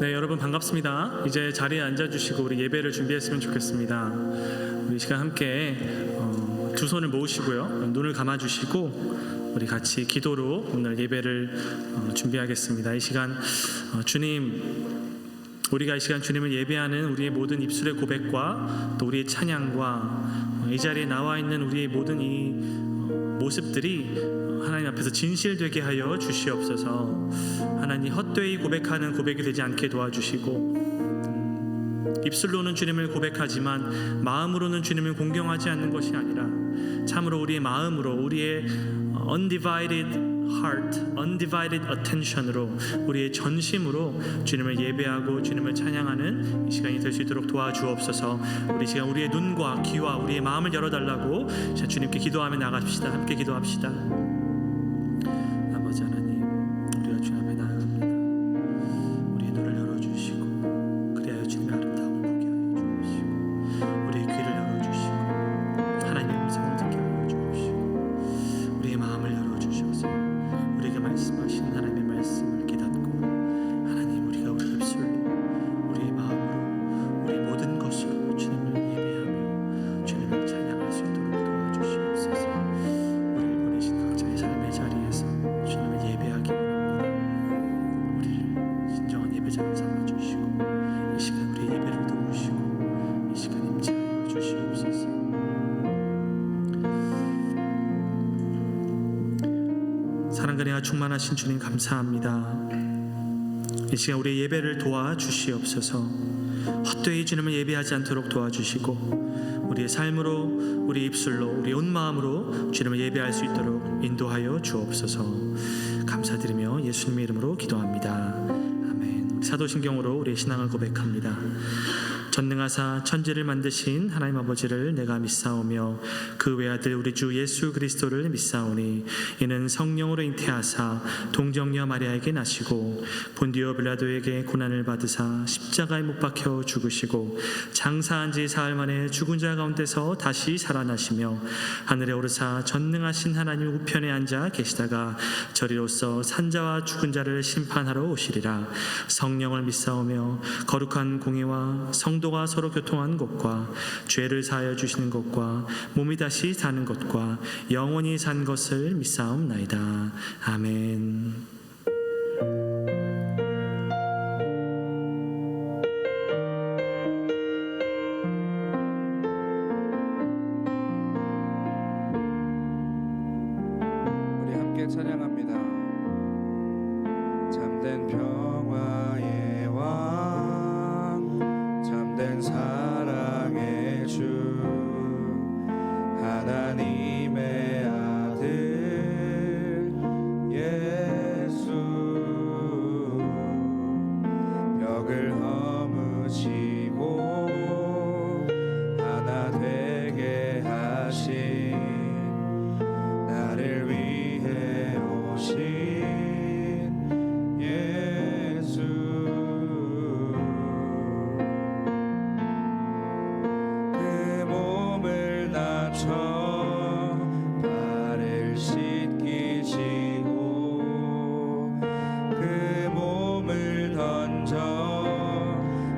네, 여러분 반갑습니다. 이제 자리에 앉아주시고 우리 예배를 준비했으면 좋겠습니다. 우리 이 시간 함께 두 손을 모으시고요, 눈을 감아주시고 우리 같이 기도로 오늘 예배를 준비하겠습니다. 이 시간 우리가 이 시간 주님을 예배하는 우리의 모든 입술의 고백과 또 우리의 찬양과 이 자리에 나와 있는 우리의 모든 이 모습들이 하나님 앞에서 진실되게 하여 주시옵소서. 하나님, 헛되이 고백하는 고백이 되지 않게 도와주시고, 입술로는 주님을 고백하지만 마음으로는 주님을 공경하지 않는 것이 아니라 참으로 우리의 마음으로, 우리의 undivided heart, undivided attention으로, 우리의 전심으로 주님을 예배하고 주님을 찬양하는 이 시간이 될 수 있도록 도와주옵소서. 우리 시간 우리의 눈과 귀와 우리의 마음을 열어달라고 주님께 기도하며 나갑시다. 함께 기도합시다. 아버지 하나님, 우리가 주님 앞에 나아갑니다. 우리의 눈을 열어주시고 그리하여 주님의 아름다움을 보게 하여 주옵시고, 우리의 귀를 열어주시고 하나님의 음성을 듣게 하여 주옵시고, 우리의 마음을 열어주셔서 우리에게 말씀하신 하나님의 말씀을 깨닫고, 하나님, 우리가 우리 입술로, 우리의 마음으로, 우리 모든 것으로 주님을 예배하며 주님을 찬양할 수 있도록 도와주시옵소서. 우리를 보내신 각자의 삶의 자리에서 주님을 예배하기 원합니다. 우리를 진정한 예배자로 삼아주시고 이 시간 우리의 예배를 도우시고 이 시간 임재하여 주시옵소서. 사랑과 은혜가 충만하신 주님 감사합니다. 이 시간 우리의 예배를 도와주시옵소서. 헛되이 주님을 예배하지 않도록 도와주시고 우리의 삶으로, 우리 입술로, 우리 온 마음으로 주님을 예배할 수 있도록 인도하여 주옵소서. 감사드리며 예수님의 이름으로 기도합니다. 아멘. 사도신경으로 우리의 신앙을 고백합니다. 전능하사 천지를 만드신 하나님 아버지를 내가 믿사오며 그 외아들 우리 주 예수 그리스도를 믿사오니 이는 성령으로 잉태하사 동정녀 마리아에게 나시고 본디오 빌라도에게 고난을 받으사 십자가에 못 박혀 죽으시고 장사한 지 사흘 만에 죽은 자 가운데서 다시 살아나시며 하늘에 오르사 전능하신 하나님 우편에 앉아 계시다가 저리로서 산자와 죽은 자를 심판하러 오시리라. 성령을 믿사오며 거룩한 공예와 성도가 서로 교통한 것과 죄를 사하여 주시는 것과 몸이 다시 사는 것과 영원히 산 것을 믿사옵나이다. 아멘. 우리 함께 찬양합니다. 참된 평화의 왕, 참된 사랑의 주, 하나님의 아들 예수, 벽을 허무시고 하나 되게 하신, 나를 위해 오신 예수, 그 몸을 낮춰 발을 씻기시고 그 몸을 던져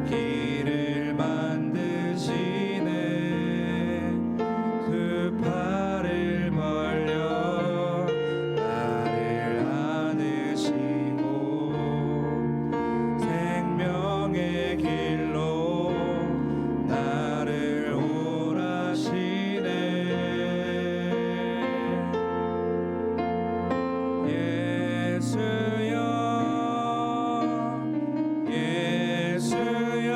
길을 만드시네. 그 팔을 벌려 나를 안으시고 생명의 길로 나를 오라시네. 예수여, 예수여,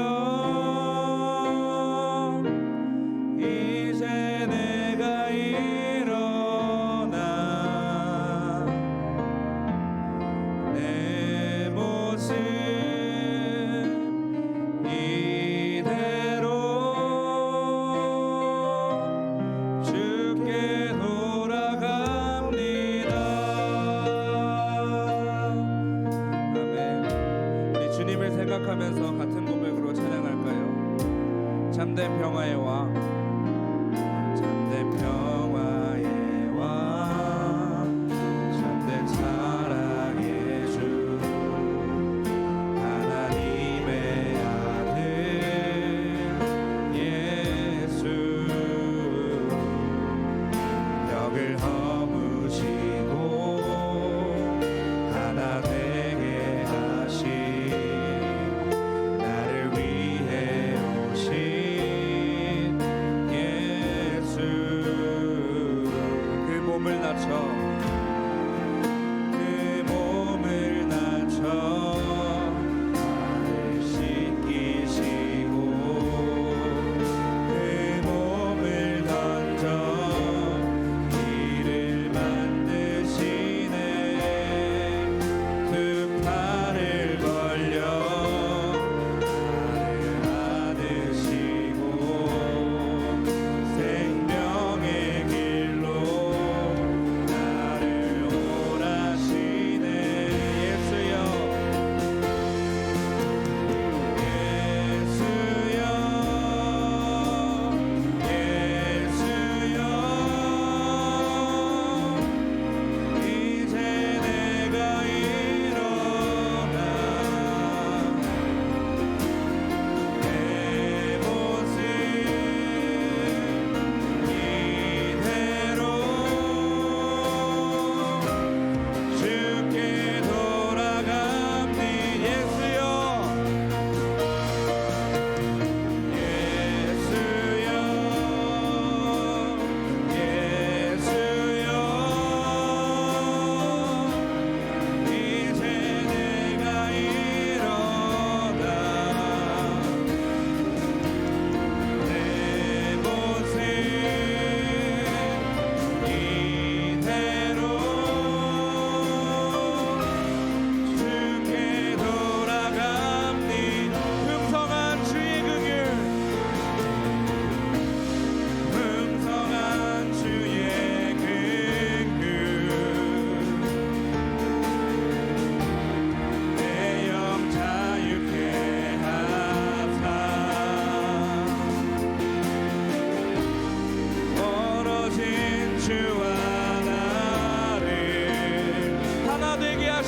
이제 내가 일어나 내 모습 이대로 주께 돌아갑니다. 아멘. 우리 주님을 생각하면서 같은 고백으로 찬양할까요? 참된 평화의 왕, 참된 평화의 왕, 참된 사랑의 주, 하나님의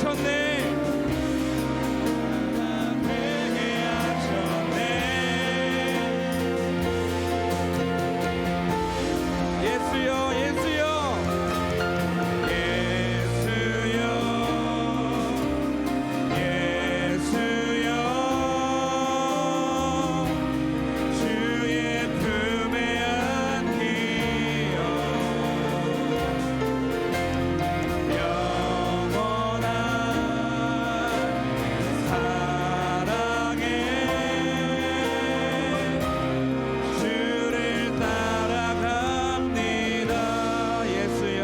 하셨네. 예수여 예수여 예수여 예수여 주의 품에 안기어 영원한 사랑에 주를 따라갑니다. 예수여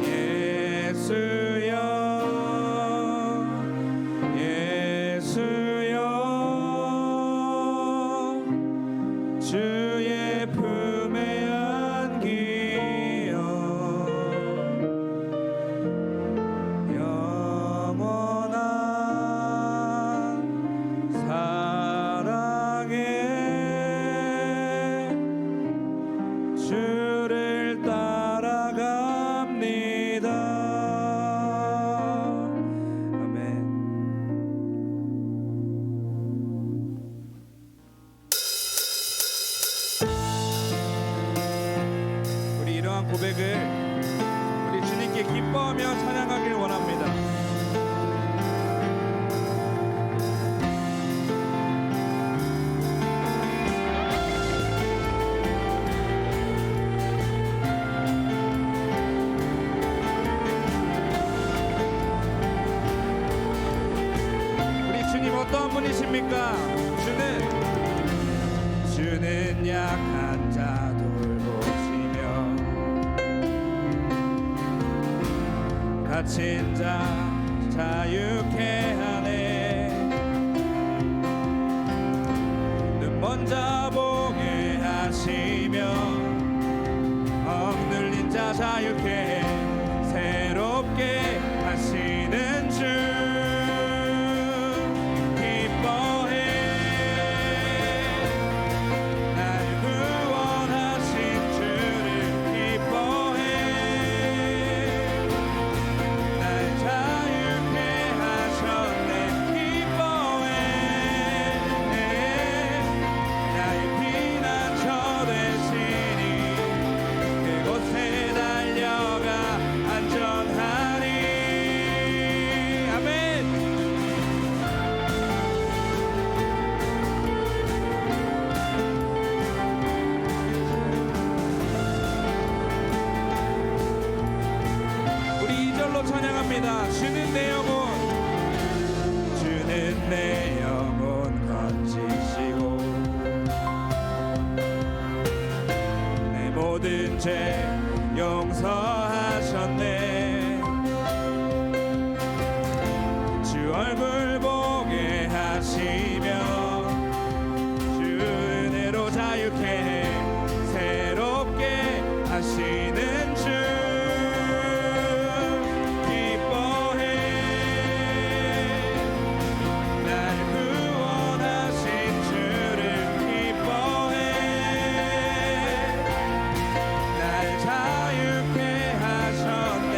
예수여 예수여 주의 품에 안기어 영원한 사랑에 주를 따라갑니다. 아멘. 우리 이러한 고백을 우리 주님께 기뻐하며 찬양하길 원합니다. 우리 주님 어떠한 분이십니까? 주는 약한 자 돌보시며 갇힌 자 자유케 하네. 눈먼 자 보게 하시며 억눌린 자 자유케 해 새롭게 하시는 주 기뻐해. 날 구원하신 주를 기뻐해. 날 자유케 하셨네. 기뻐해. 나의 피난처 되시니 그곳에 달려가 안전하리. 아멘. 우리 2절로 찬양합니다. 주는 내 영혼, 주는 내 영혼 건지시고 내 모든 죄 용서하셨네. 주 얼굴 보게 하시며 주 은혜로 자유케 해 새롭게 하시는 주 기뻐해. 날 구원하신 주를 기뻐해. 날 자유케 하셨네.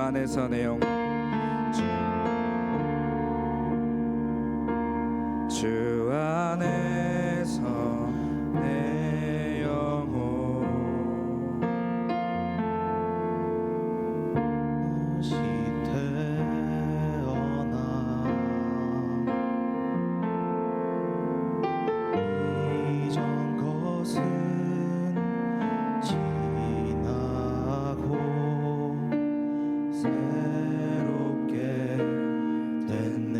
안에서 내 영혼 주 안에서 내 영혼 다시 태어나 이전 것은 지나고 새롭게 됐네.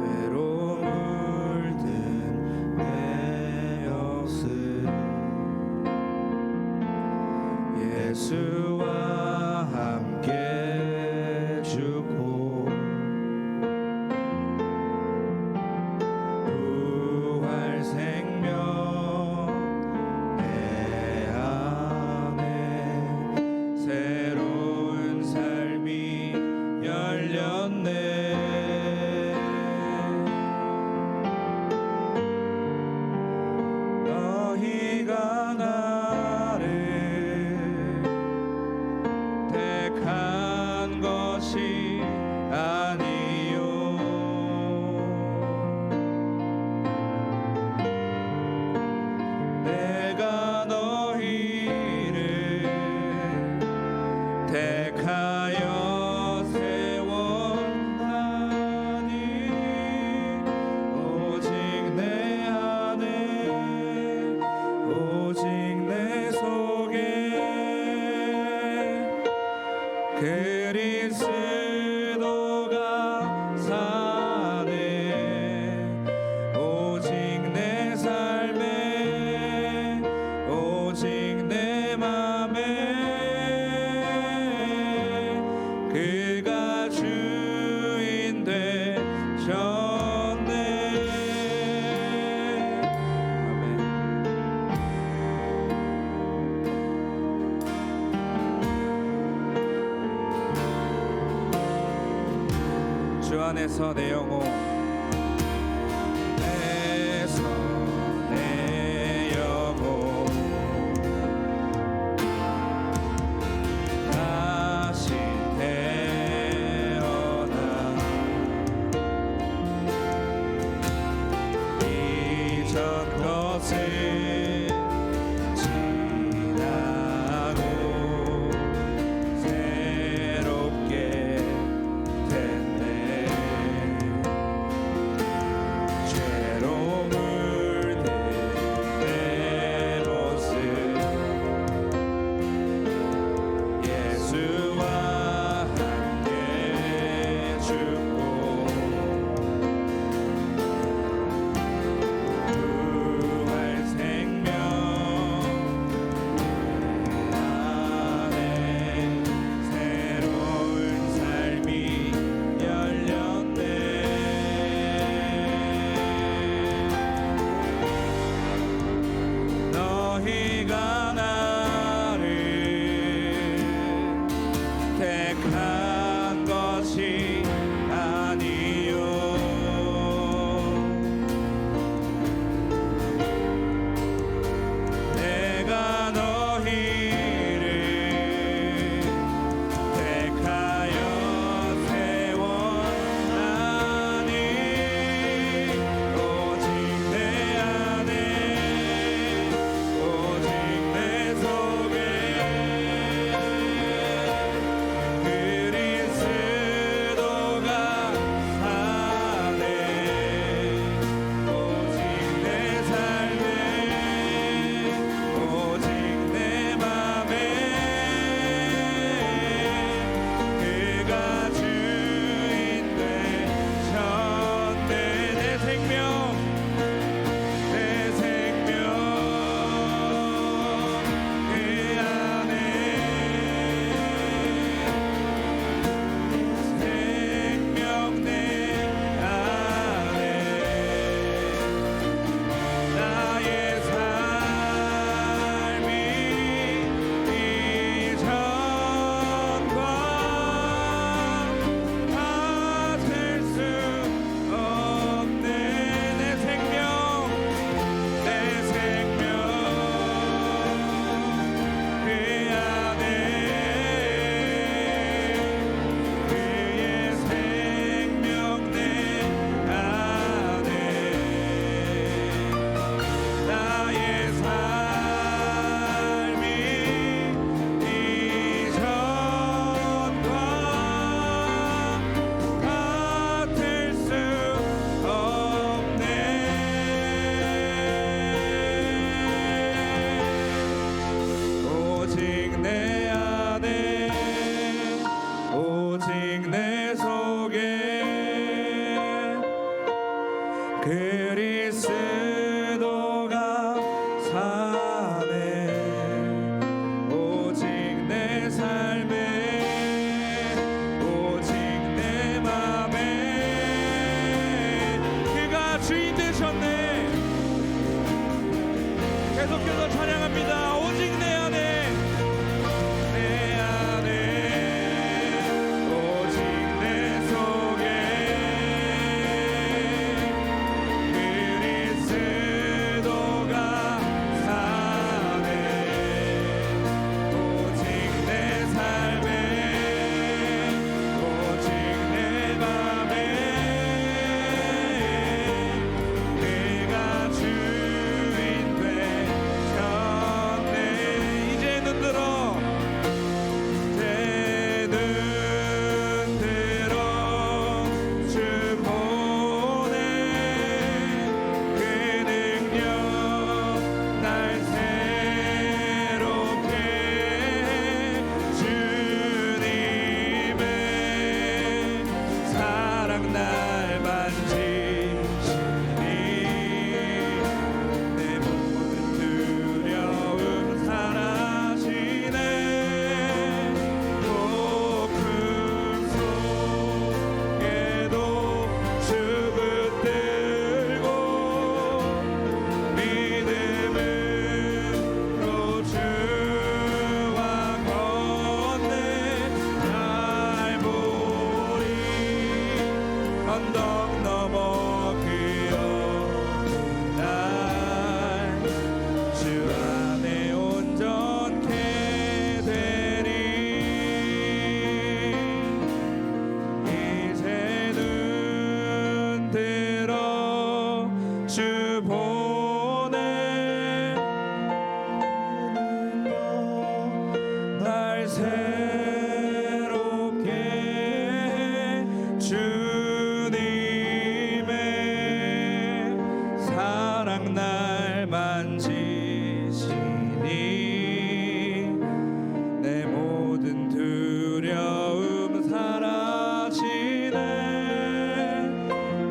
괴로 물든 내 역습 예수와 함께 죽고 부활 생명 내 안에 새로운 삶이 열렸네. 너희가 나를 택한 것이 아니요 내가 너희를 택하여 세웠나니 오직 내 안에 오직 내 속에 그리스도가 사네. 오직 내 삶에 오직 내 맘에 그가 주인 되셨네. 아멘. 주 안에서 내 영혼 내서 내 영혼 다시 태어나 이전 것은 지나고 새롭게 됐네. 그리스도가 사네 오직 내 삶에 오직 내 맘에 그가 주인 되셨네. 계속해서 찬양합니다. 오직 내 안에 오직 내 속에 그리스도가 사네 오직 내 삶에 오직 내 맘에 그가 주인 되셨네. 이제 눈 들어 내 눈 들어 주 보네 그 능력 날 새롭게 주님의 사랑 날 만지시니 내 모든 두려움 사라지네 폭풍 속에도 주 붙들고 믿음으로 주와 건네 날 보리 언덕 넘어 그여 날 주 안에 온전케 되리. 이제 눈 들어 주 보네 날 새롭게 주님의 사랑 날 만지시니 내 모든 두려움 사라지네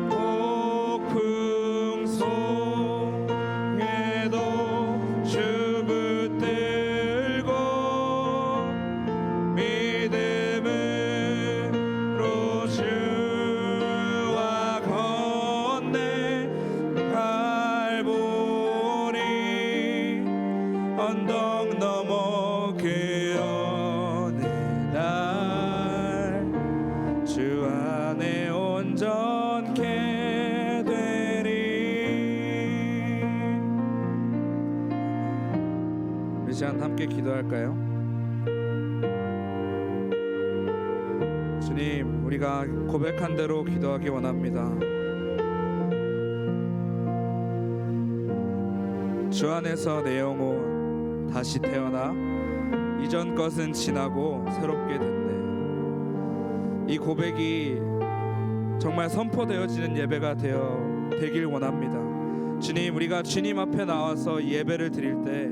폭풍 속에도 주 붙들고 믿음으로 주와 건네 갈보리 언덕 넘어 그 어느 날 주 안에 온전케 되리. 이 시간 함께 기도할까요? 주님, 우리가 고백한 대로 기도하기 원합니다. 주 안에서 내 영혼 다시 태어나 이전 것은 지나고 새롭게 됐네. 이 고백이 정말 선포되어지는 예배가 되길 원합니다. 주님, 우리가 주님 앞에 나와서 이 예배를 드릴 때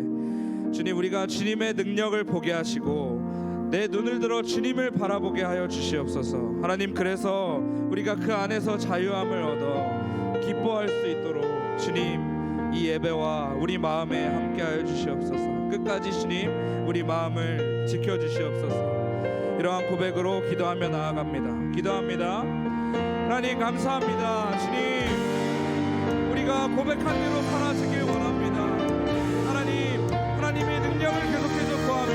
주님, 우리가 주님의 능력을 보게 하시고 내 눈을 들어 주님을 바라보게 하여 주시옵소서. 하나님, 그래서 우리가 그 안에서 자유함을 얻어 기뻐할 수 있도록 주님, 이 예배와 우리 마음에 함께하여 주시옵소서. 끝까지 주님, 우리 마음을 지켜주시옵소서. 이러한 고백으로 기도하며 나아갑니다. 기도합니다. 하나님, 감사합니다. 주님, 우리가 고백한 대로 살아지길 원합니다. 하나님, 하나님의 능력을 계속해서 구하며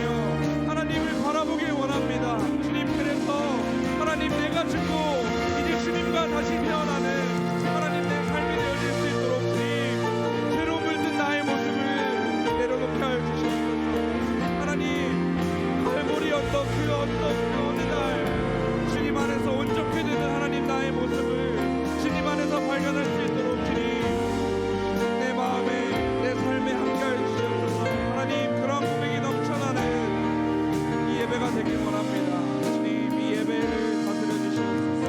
하나님을 바라보길 원합니다. 주님, 그래서 하나님, 내가 죽고 이제 주님과 다시 태어나는 하나님 내 삶이 되어질 수 있도록 주님, 죄로 물든 나의 모습을 내려놓게 하여 주시옵소서. 하나님, 갈보리 언덕 그 어느 날 주님 안에서 온전케 되는 하나님 나의 모습을 주님 안에서 발견할 수 있도록 주님, 내 마음에 내 삶에 함께하여 주시옵소서. 하나님, 그런 고백이 넘쳐나는 이 예배가 되길 원합니다. 주님, 이 예배를 다스려 주시옵소서.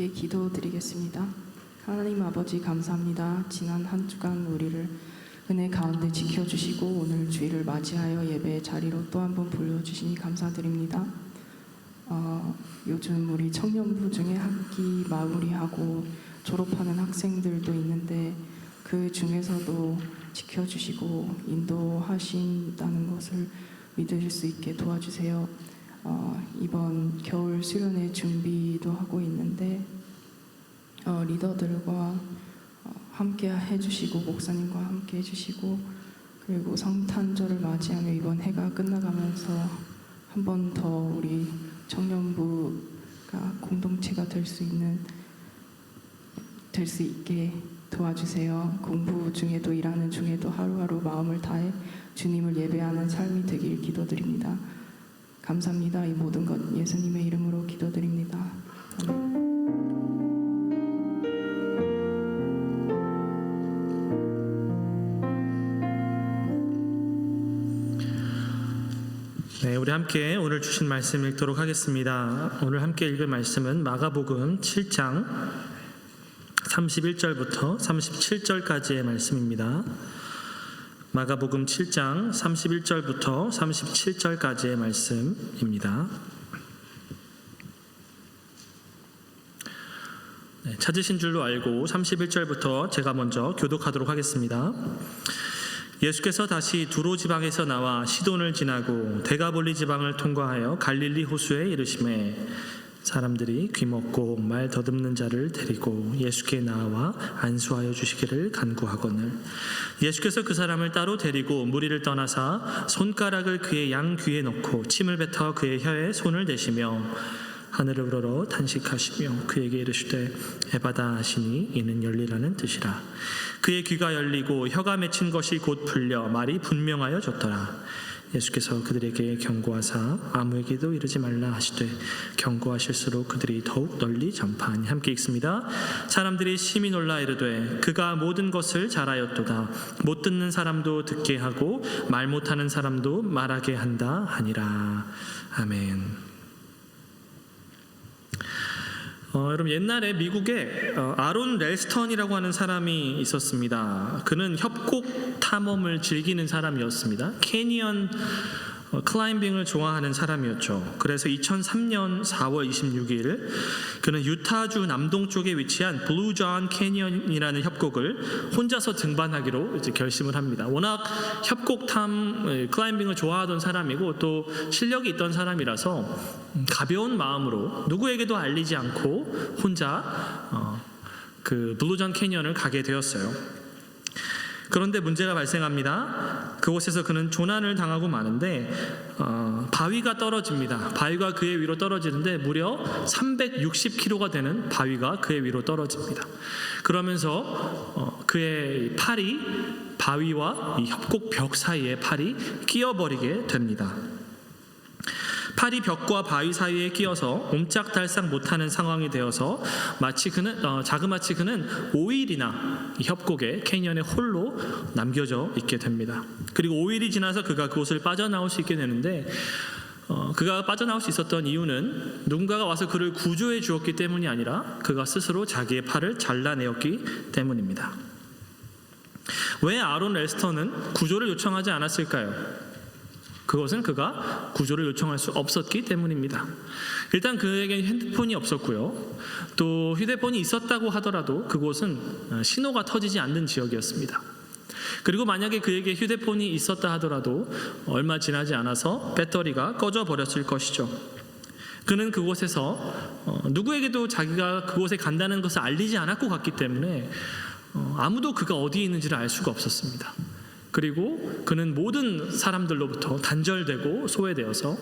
함께 기도드리겠습니다. 하나님 아버지 감사합니다. 지난 한 주간 우리를 은혜 가운데 지켜주시고 오늘 주일을 맞이하여 예배 자리로 또 한 번 불러주시니 감사드립니다. 요즘 우리 청년부 중에 학기 마무리하고 졸업하는 학생들도 있는데 그 중에서도 지켜주시고 인도하신다는 것을 믿으실 수 있게 도와주세요. 이번 겨울 수련회 준비도 하고 있는데 리더들과 함께 해주시고 목사님과 함께 해주시고 그리고 성탄절을 맞이하며 이번 해가 끝나가면서 한 번 더 우리 청년부가 공동체가 될 수 있게 도와주세요. 공부 중에도 일하는 중에도 하루하루 마음을 다해 주님을 예배하는 삶이 되길 기도드립니다. 감사합니다. 이 모든 것 예수님의 이름으로 기도드립니다. 아멘. 네, 우리 함께 오늘 주신 말씀 읽도록 하겠습니다. 오늘 함께 읽을 말씀은 마가복음 7장 31절부터 37절까지의 말씀입니다. 마가복음 7장 31절부터 37절까지의 말씀입니다. 네, 찾으신 줄로 알고 31절부터 제가 먼저 교독하도록 하겠습니다. 예수께서 다시 두로 지방에서 나와 시돈을 지나고 데가볼리 지방을 통과하여 갈릴리 호수에 이르시매 사람들이 귀먹고 말 더듬는 자를 데리고 예수께 나와 안수하여 주시기를 간구하거늘 예수께서 그 사람을 따로 데리고 무리를 떠나사 손가락을 그의 양 귀에 넣고 침을 뱉어 그의 혀에 손을 대시며 하늘을 우러러 탄식하시며 그에게 이르시되 에바다 하시니 이는 열리라는 뜻이라. 그의 귀가 열리고 혀가 맺힌 것이 곧 풀려 말이 분명하여 졌더라. 예수께서 그들에게 경고하사 아무에게도 이르지 말라 하시되 경고하실수록 그들이 더욱 널리 전파하니. 함께 읽습니다. 사람들이 심히 놀라 이르되 그가 모든 것을 잘하였도다. 못 듣는 사람도 듣게 하고 말 못하는 사람도 말하게 한다 하니라. 아멘. 여러분 옛날에 미국에 아론 렐스턴이라고 하는 사람이 있었습니다. 그는 협곡 탐험을 즐기는 사람이었습니다. 캐니언 클라이밍을 좋아하는 사람이었죠. 그래서 2003년 4월 26일 그는 유타주 남동쪽에 위치한 블루 존 캐니언이라는 협곡을 혼자서 등반하기로 이제 결심을 합니다. 워낙 협곡 클라이밍을 좋아하던 사람이고 또 실력이 있던 사람이라서 가벼운 마음으로 누구에게도 알리지 않고 혼자 그 블루 존 캐니언을 가게 되었어요. 그런데 문제가 발생합니다. 그곳에서 그는 조난을 당하고 마는데 바위가 떨어집니다. 바위가 그의 위로 떨어지는데 무려 360kg가 되는 바위가 그의 위로 떨어집니다. 그러면서 그의 팔이 바위와 이 협곡 벽 사이에 팔이 끼어버리게 됩니다. 팔이 벽과 바위 사이에 끼어서 옴짝달싹 못하는 상황이 되어서 자그마치 그는 5일이나 이 협곡의 캐니언의 홀로 남겨져 있게 됩니다. 그리고 5일이 지나서 그가 그곳을 빠져나올 수 있게 되는데 그가 빠져나올 수 있었던 이유는 누군가가 와서 그를 구조해 주었기 때문이 아니라 그가 스스로 자기의 팔을 잘라내었기 때문입니다. 왜 아론 렐스턴은 구조를 요청하지 않았을까요? 그것은 그가 구조를 요청할 수 없었기 때문입니다. 일단 그에게는 핸드폰이 없었고요. 또 휴대폰이 있었다고 하더라도 그곳은 신호가 터지지 않는 지역이었습니다. 그리고 만약에 그에게 휴대폰이 있었다 하더라도 얼마 지나지 않아서 배터리가 꺼져 버렸을 것이죠. 그는 그곳에서 누구에게도 자기가 그곳에 간다는 것을 알리지 않았고 갔기 때문에 아무도 그가 어디에 있는지를 알 수가 없었습니다. 그리고 그는 모든 사람들로부터 단절되고 소외되어서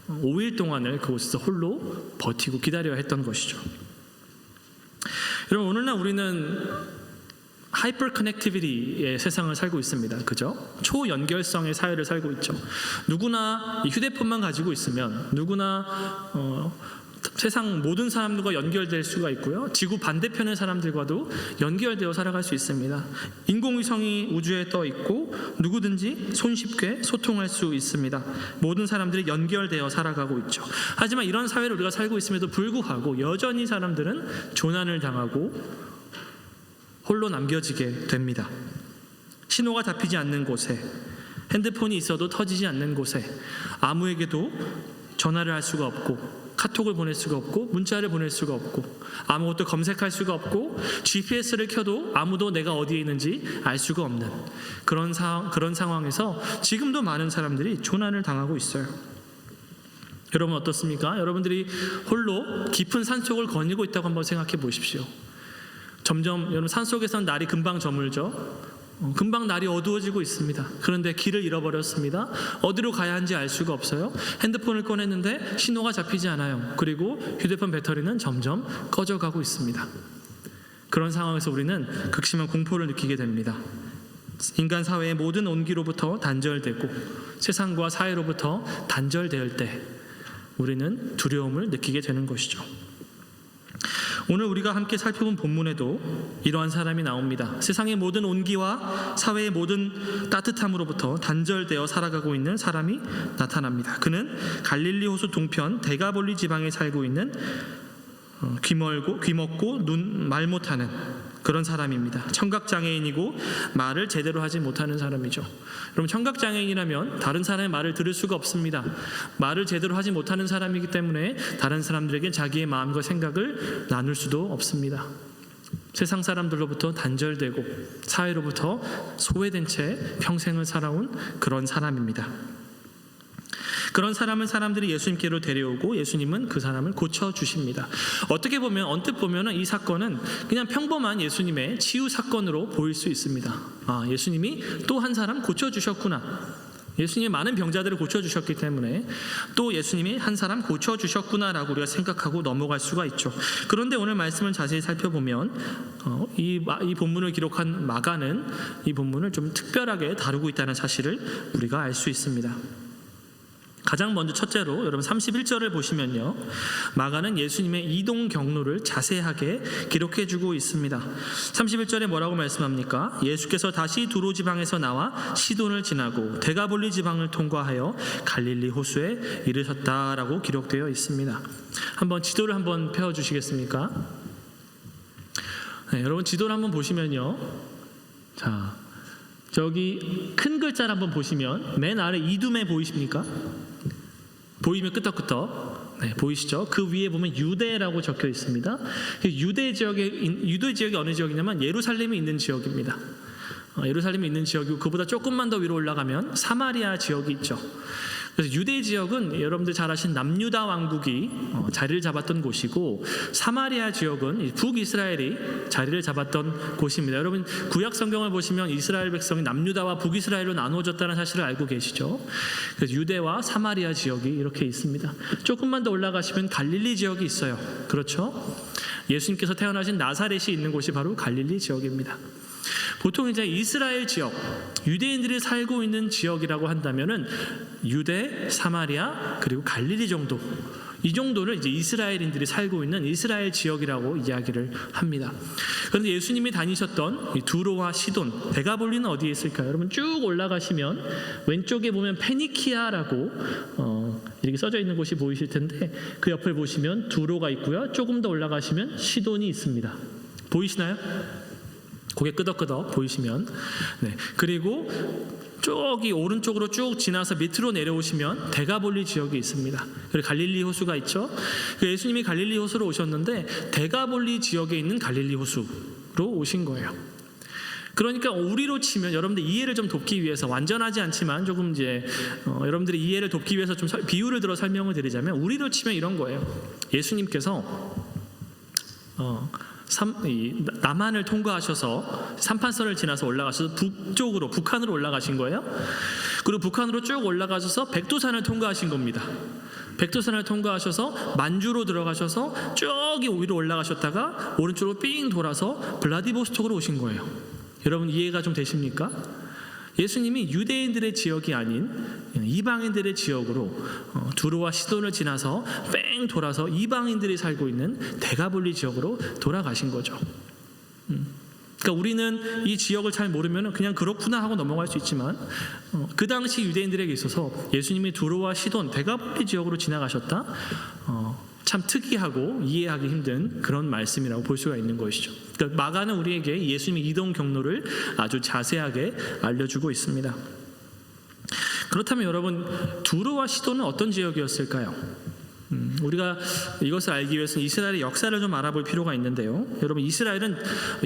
5일 동안을 그곳에서 홀로 버티고 기다려야 했던 것이죠. 여러분 오늘날 우리는 하이퍼 커넥티비티의 세상을 살고 있습니다. 그죠? 초연결성의 사회를 살고 있죠. 누구나 이 휴대폰만 가지고 있으면 누구나 세상 모든 사람들과 연결될 수가 있고요. 지구 반대편의 사람들과도 연결되어 살아갈 수 있습니다. 인공위성이 우주에 떠 있고 누구든지 손쉽게 소통할 수 있습니다. 모든 사람들이 연결되어 살아가고 있죠. 하지만 이런 사회를 우리가 살고 있음에도 불구하고 여전히 사람들은 조난을 당하고 홀로 남겨지게 됩니다. 신호가 잡히지 않는 곳에, 핸드폰이 있어도 터지지 않는 곳에, 아무에게도 전화를 할 수가 없고 카톡을 보낼 수가 없고 문자를 보낼 수가 없고 아무것도 검색할 수가 없고 GPS를 켜도 아무도 내가 어디에 있는지 알 수가 없는 그런 상황에서 지금도 많은 사람들이 조난을 당하고 있어요. 여러분 어떻습니까? 여러분들이 홀로 깊은 산속을 거닐고 있다고 한번 생각해 보십시오. 점점 여러분 산속에서는 날이 금방 저물죠. 금방 날이 어두워지고 있습니다. 그런데 길을 잃어버렸습니다. 어디로 가야 하는지 알 수가 없어요. 핸드폰을 꺼냈는데 신호가 잡히지 않아요. 그리고 휴대폰 배터리는 점점 꺼져가고 있습니다. 그런 상황에서 우리는 극심한 공포를 느끼게 됩니다. 인간 사회의 모든 온기로부터 단절되고 세상과 사회로부터 단절될 때 우리는 두려움을 느끼게 되는 것이죠. 오늘 우리가 함께 살펴본 본문에도 이러한 사람이 나옵니다. 세상의 모든 온기와 사회의 모든 따뜻함으로부터 단절되어 살아가고 있는 사람이 나타납니다. 그는 갈릴리 호수 동편 데가볼리 지방에 살고 있는 귀 먹고 말 못하는 그런 사람입니다. 청각장애인이고 말을 제대로 하지 못하는 사람이죠. 여러분 청각장애인이라면 다른 사람의 말을 들을 수가 없습니다. 말을 제대로 하지 못하는 사람이기 때문에 다른 사람들에게 자기의 마음과 생각을 나눌 수도 없습니다. 세상 사람들로부터 단절되고 사회로부터 소외된 채 평생을 살아온 그런 사람입니다. 그런 사람을 사람들이 예수님께로 데려오고 예수님은 그 사람을 고쳐주십니다. 어떻게 보면 언뜻 보면 이 사건은 그냥 평범한 예수님의 치유 사건으로 보일 수 있습니다. 예수님이 또 한 사람 고쳐주셨구나. 예수님이 많은 병자들을 고쳐주셨기 때문에 또 예수님이 한 사람 고쳐주셨구나라고 우리가 생각하고 넘어갈 수가 있죠. 그런데 오늘 말씀을 자세히 살펴보면 이 본문을 기록한 마가는 이 본문을 좀 특별하게 다루고 있다는 사실을 우리가 알 수 있습니다. 가장 먼저 첫째로 여러분 31절을 보시면요, 마가는 예수님의 이동 경로를 자세하게 기록해주고 있습니다. 31절에 뭐라고 말씀합니까? 예수께서 다시 두로 지방에서 나와 시돈을 지나고 데가볼리 지방을 통과하여 갈릴리 호수에 이르셨다라고 기록되어 있습니다. 한번 지도를 한번 펴주시겠습니까? 네, 여러분 지도를 한번 보시면요, 자 저기 큰 글자를 한번 보시면 맨 아래 이두메 보이십니까? 보이면 끄떡끄떡 보이시죠? 그 위에 보면 유대라고 적혀 있습니다. 유대 지역이 어느 지역이냐면 예루살렘이 있는 지역입니다. 예루살렘이 있는 지역이고 그보다 조금만 더 위로 올라가면 사마리아 지역이 있죠. 그래서 유대 지역은 여러분들 잘 아시는 남유다 왕국이 자리를 잡았던 곳이고 사마리아 지역은 북이스라엘이 자리를 잡았던 곳입니다. 여러분 구약 성경을 보시면 이스라엘 백성이 남유다와 북이스라엘로 나누어졌다는 사실을 알고 계시죠? 그래서 유대와 사마리아 지역이 이렇게 있습니다. 조금만 더 올라가시면 갈릴리 지역이 있어요. 그렇죠? 예수님께서 태어나신 나사렛이 있는 곳이 바로 갈릴리 지역입니다. 보통 이제 이스라엘 지역, 유대인들이 살고 있는 지역이라고 한다면은 유대, 사마리아 그리고 갈릴리 정도, 이 정도를 이제 이스라엘인들이 살고 있는 이스라엘 지역이라고 이야기를 합니다. 그런데 예수님이 다니셨던 이 두로와 시돈, 데가볼리는 어디에 있을까요? 여러분 쭉 올라가시면 왼쪽에 보면 페니키아라고 이렇게 써져 있는 곳이 보이실 텐데 그 옆을 보시면 두로가 있고요. 조금 더 올라가시면 시돈이 있습니다. 보이시나요? 고개 끄덕끄덕 보이시면, 그리고 저기 오른쪽으로 쭉 지나서 밑으로 내려오시면 데가볼리 지역이 있습니다. 그리고 갈릴리 호수가 있죠. 예수님이 갈릴리 호수로 오셨는데 데가볼리 지역에 있는 갈릴리 호수로 오신 거예요. 그러니까 우리로 치면 여러분들 이해를 좀 돕기 위해서, 완전하지 않지만 조금 이제 여러분들이 이해를 돕기 위해서 좀 비유를 들어 설명을 드리자면 우리로 치면 이런 거예요. 예수님께서 남한을 통과하셔서 삼판선을 지나서 올라가셔서 북쪽으로 북한으로 올라가신 거예요. 그리고 북한으로 쭉 올라가셔서 백두산을 통과하신 겁니다. 백두산을 통과하셔서 만주로 들어가셔서 저기 위로 올라가셨다가 오른쪽으로 삥 돌아서 블라디보스톡으로 오신 거예요. 여러분 이해가 좀 되십니까? 예수님이 유대인들의 지역이 아닌 이방인들의 지역으로 두로와 시돈을 지나서 뺑 돌아서 이방인들이 살고 있는 데가볼리 지역으로 돌아가신 거죠. 그러니까 우리는 이 지역을 잘 모르면 그냥 그렇구나 하고 넘어갈 수 있지만 그 당시 유대인들에게 있어서 예수님이 두로와 시돈, 데가볼리 지역으로 지나가셨다? 참 특이하고 이해하기 힘든 그런 말씀이라고 볼 수가 있는 것이죠. 그러니까 마가는 우리에게 예수님의 이동 경로를 아주 자세하게 알려주고 있습니다. 그렇다면 여러분, 두로와 시돈은 어떤 지역이었을까요? 우리가 이것을 알기 위해서는 이스라엘의 역사를 좀 알아볼 필요가 있는데요. 여러분, 이스라엘은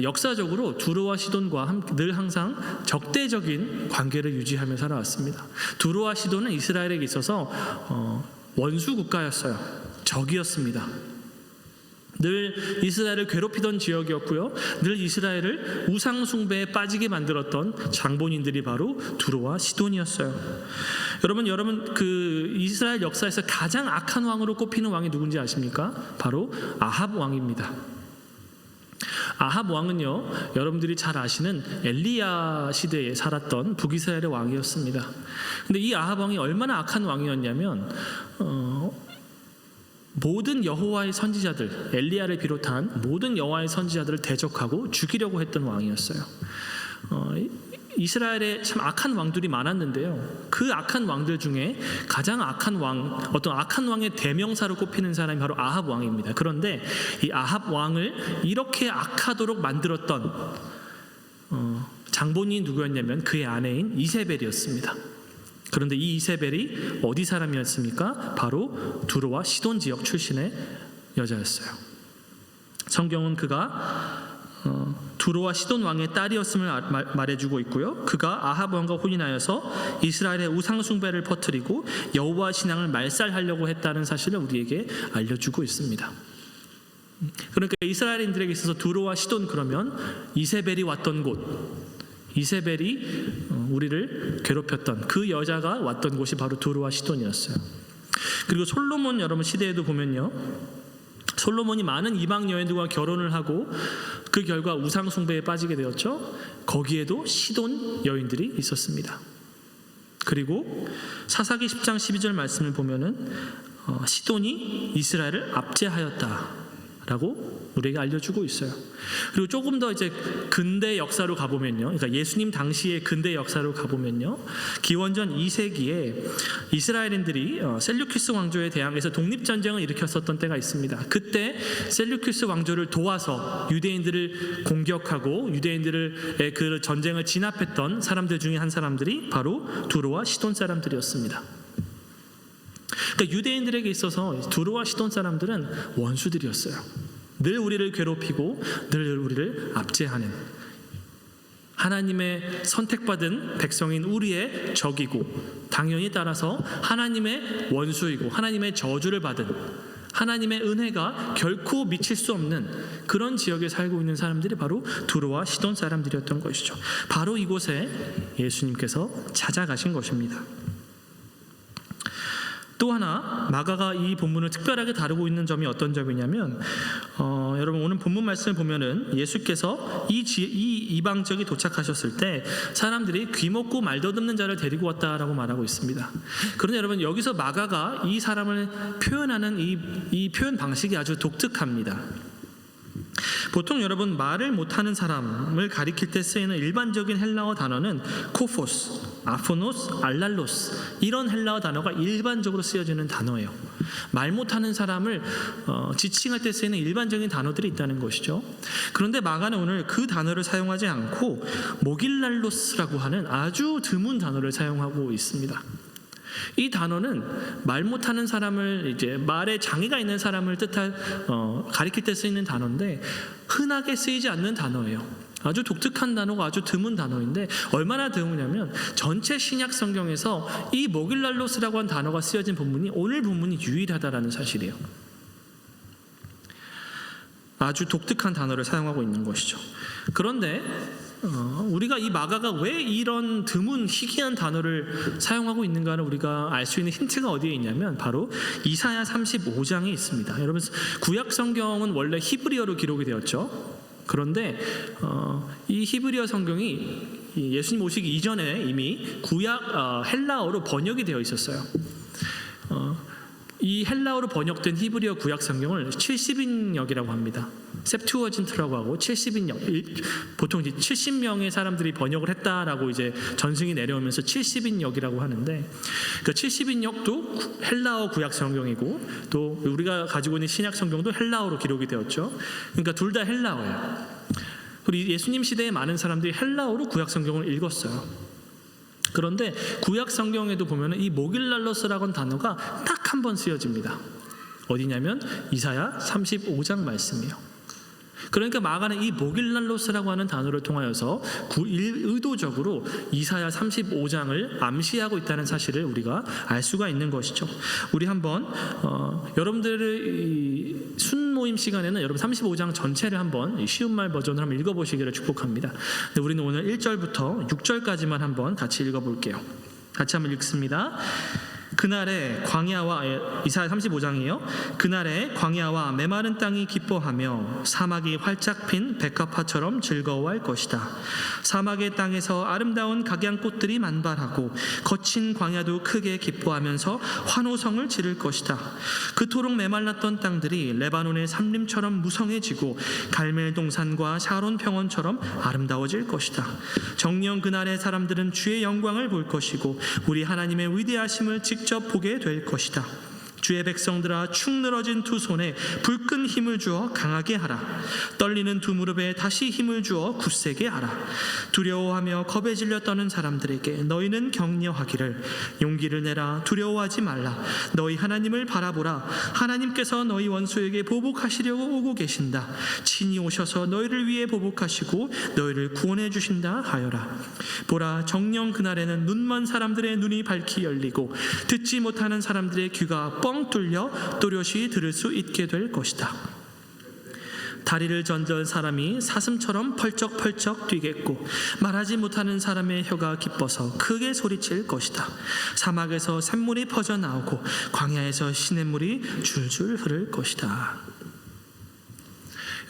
역사적으로 두로와 시돈과 늘 항상 적대적인 관계를 유지하며 살아왔습니다. 두로와 시돈은 이스라엘에게 있어서 원수 국가였어요. 적이었습니다. 늘 이스라엘을 괴롭히던 지역이었고요. 늘 이스라엘을 우상 숭배에 빠지게 만들었던 장본인들이 바로 두로와 시돈이었어요. 여러분 그 이스라엘 역사에서 가장 악한 왕으로 꼽히는 왕이 누군지 아십니까? 바로 아합 왕입니다. 아합 왕은요, 여러분들이 잘 아시는 엘리야 시대에 살았던 북이스라엘의 왕이었습니다. 근데 이 아합 왕이 얼마나 악한 왕이었냐면 모든 여호와의 선지자들, 엘리야를 비롯한 모든 여호와의 선지자들을 대적하고 죽이려고 했던 왕이었어요. 이스라엘에 참 악한 왕들이 많았는데요. 그 악한 왕들 중에 가장 악한 왕, 어떤 악한 왕의 대명사로 꼽히는 사람이 바로 아합 왕입니다. 그런데 이 아합 왕을 이렇게 악하도록 만들었던 장본인이 누구였냐면 그의 아내인 이세벨이었습니다. 그런데 이 이세벨이 어디 사람이었습니까? 바로 두로와 시돈 지역 출신의 여자였어요. 성경은 그가 두로와 시돈 왕의 딸이었음을 말해주고 있고요. 그가 아합 왕과 혼인하여서 이스라엘의 우상 숭배를 퍼뜨리고 여호와 신앙을 말살하려고 했다는 사실을 우리에게 알려주고 있습니다. 그러니까 이스라엘인들에게 있어서 두로와 시돈, 그러면 이세벨이 왔던 곳, 이세벨이 우리를 괴롭혔던 그 여자가 왔던 곳이 바로 두로와 시돈이었어요. 그리고 솔로몬 여러분 시대에도 보면요, 솔로몬이 많은 이방 여인들과 결혼을 하고 그 결과 우상 숭배에 빠지게 되었죠. 거기에도 시돈 여인들이 있었습니다. 그리고 사사기 10장 12절 말씀을 보면은 시돈이 이스라엘을 압제하였다라고 우리에게 알려주고 있어요. 그리고 조금 더 이제 근대 역사로 가보면요, 그러니까 예수님 당시의 근대 역사로 가보면요, 기원전 2세기에 이스라엘인들이 셀류키스 왕조에 대항해서 독립전쟁을 일으켰었던 때가 있습니다. 그때 셀류키스 왕조를 도와서 유대인들을 공격하고 유대인들의 그 전쟁을 진압했던 사람들 중에 한 사람들이 바로 두로와 시돈 사람들이었습니다. 그러니까 유대인들에게 있어서 두로와 시돈 사람들은 원수들이었어요. 늘 우리를 괴롭히고 늘 우리를 압제하는, 하나님의 선택받은 백성인 우리의 적이고, 당연히 따라서 하나님의 원수이고 하나님의 저주를 받은, 하나님의 은혜가 결코 미칠 수 없는 그런 지역에 살고 있는 사람들이 바로 두로와 시돈 사람들이었던 것이죠. 바로 이곳에 예수님께서 찾아가신 것입니다. 또 하나 마가가 이 본문을 특별하게 다루고 있는 점이 어떤 점이냐면, 여러분 오늘 본문 말씀을 보면은 예수께서 이 이방 지역에 도착하셨을 때 사람들이 귀먹고 말 더듬는 자를 데리고 왔다라고 말하고 있습니다. 그런데 여러분 여기서 마가가 이 사람을 표현하는 이 표현 방식이 아주 독특합니다. 보통 여러분 말을 못하는 사람을 가리킬 때 쓰이는 일반적인 헬라어 단어는 코포스, 아포노스, 알랄로스, 이런 헬라어 단어가 일반적으로 쓰여지는 단어예요. 말 못하는 사람을 지칭할 때 쓰이는 일반적인 단어들이 있다는 것이죠. 그런데 마가는 오늘 그 단어를 사용하지 않고 모길랄로스라고 하는 아주 드문 단어를 사용하고 있습니다. 이 단어는 말 못하는 사람을, 이제 말에 장애가 있는 사람을 가리킬 때 쓰이는 단어인데 흔하게 쓰이지 않는 단어예요. 아주 독특한 단어가 아주 드문 단어인데 얼마나 드무냐면 전체 신약 성경에서 이 모길랄로스라고 하는 단어가 쓰여진 본문이 오늘 본문이 유일하다라는 사실이에요. 아주 독특한 단어를 사용하고 있는 것이죠. 그런데 우리가 이 마가가 왜 이런 드문 희귀한 단어를 사용하고 있는가를 우리가 알 수 있는 힌트가 어디에 있냐면 바로 이사야 35장에 있습니다. 여러분 구약 성경은 원래 히브리어로 기록이 되었죠. 그런데 이 히브리어 성경이 이 예수님 오시기 이전에 이미 구약 헬라어로 번역이 되어 있었어요. 이 헬라어로 번역된 히브리어 구약 성경을 70인역이라고 합니다. 셉투어진트라고 하고 70인역, 보통 이제 70명의 사람들이 번역을 했다라고 이제 전승이 내려오면서 70인역이라고 하는데, 그 70인역도 헬라어 구약 성경이고 또 우리가 가지고 있는 신약 성경도 헬라어로 기록이 되었죠. 그러니까 둘 다 헬라어예요. 그리고 예수님 시대에 많은 사람들이 헬라어로 구약 성경을 읽었어요. 그런데 구약 성경에도 보면 이 모길랄로스라는 단어가 딱 한 번 쓰여집니다. 어디냐면 이사야 35장 말씀이에요. 그러니까 마가는 이 모길랄로스라고 하는 단어를 통하여서 의도적으로 이사야 35장을 암시하고 있다는 사실을 우리가 알 수가 있는 것이죠. 우리 한번 여러분들의 순모임 시간에는 여러분 35장 전체를 한번 쉬운 말 버전으로 한번 읽어보시기를 축복합니다. 우리는 오늘 1절부터 6절까지만 한번 같이 읽어볼게요. 같이 한번 읽습니다. 그날에 광야와, 이사야 35장이에요. 그날에 광야와 메마른 땅이 기뻐하며 사막이 활짝 핀 백합화처럼 즐거워할 것이다. 사막의 땅에서 아름다운 각양꽃들이 만발하고 거친 광야도 크게 기뻐하면서 환호성을 지를 것이다. 그토록 메말랐던 땅들이 레바논의 삼림처럼 무성해지고 갈멜 동산과 샤론 평원처럼 아름다워질 것이다. 정녕 그날의 사람들은 주의 영광을 볼 것이고 우리 하나님의 위대하심을 직접 보게 될 것이다. 주의 백성들아, 축 늘어진 두 손에 불끈 힘을 주어 강하게 하라. 떨리는 두 무릎에 다시 힘을 주어 굳세게 하라. 두려워하며 겁에 질려 떠는 사람들에게 너희는 격려하기를, 용기를 내라, 두려워하지 말라. 너희 하나님을 바라보라. 하나님께서 너희 원수에게 보복하시려고 오고 계신다. 친히 오셔서 너희를 위해 보복하시고 너희를 구원해 주신다 하여라. 보라, 정녕 그날에는 눈먼 사람들의 눈이 밝히 열리고 듣지 못하는 사람들의 귀가 뻥 뚫려 또렷이 들을 수 있게 될 것이다. 다리를 전전 사람이 사슴처럼 펄쩍펄쩍 뛰겠고 말하지 못하는 사람의 혀가 기뻐서 크게 소리칠 것이다. 사막에서 샘물이 퍼져나오고 광야에서 시냇물이 줄줄 흐를 것이다.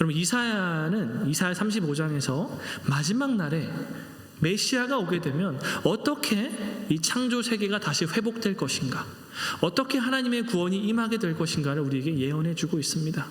여러분, 이사야는 이사야 35장에서 마지막 날에 메시아가 오게 되면 어떻게 이 창조 세계가 다시 회복될 것인가, 어떻게 하나님의 구원이 임하게 될 것인가를 우리에게 예언해 주고 있습니다.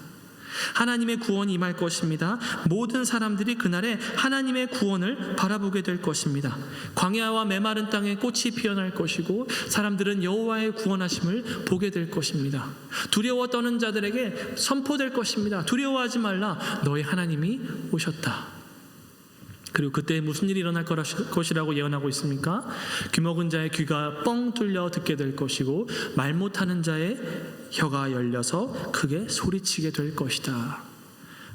하나님의 구원이 임할 것입니다. 모든 사람들이 그날에 하나님의 구원을 바라보게 될 것입니다. 광야와 메마른 땅에 꽃이 피어날 것이고 사람들은 여호와의 구원하심을 보게 될 것입니다. 두려워 떠는 자들에게 선포될 것입니다. 두려워하지 말라, 너희 하나님이 오셨다. 그리고 그때 무슨 일이 일어날 것이라고 예언하고 있습니까? 귀먹은 자의 귀가 뻥 뚫려 듣게 될 것이고 말 못하는 자의 혀가 열려서 크게 소리치게 될 것이다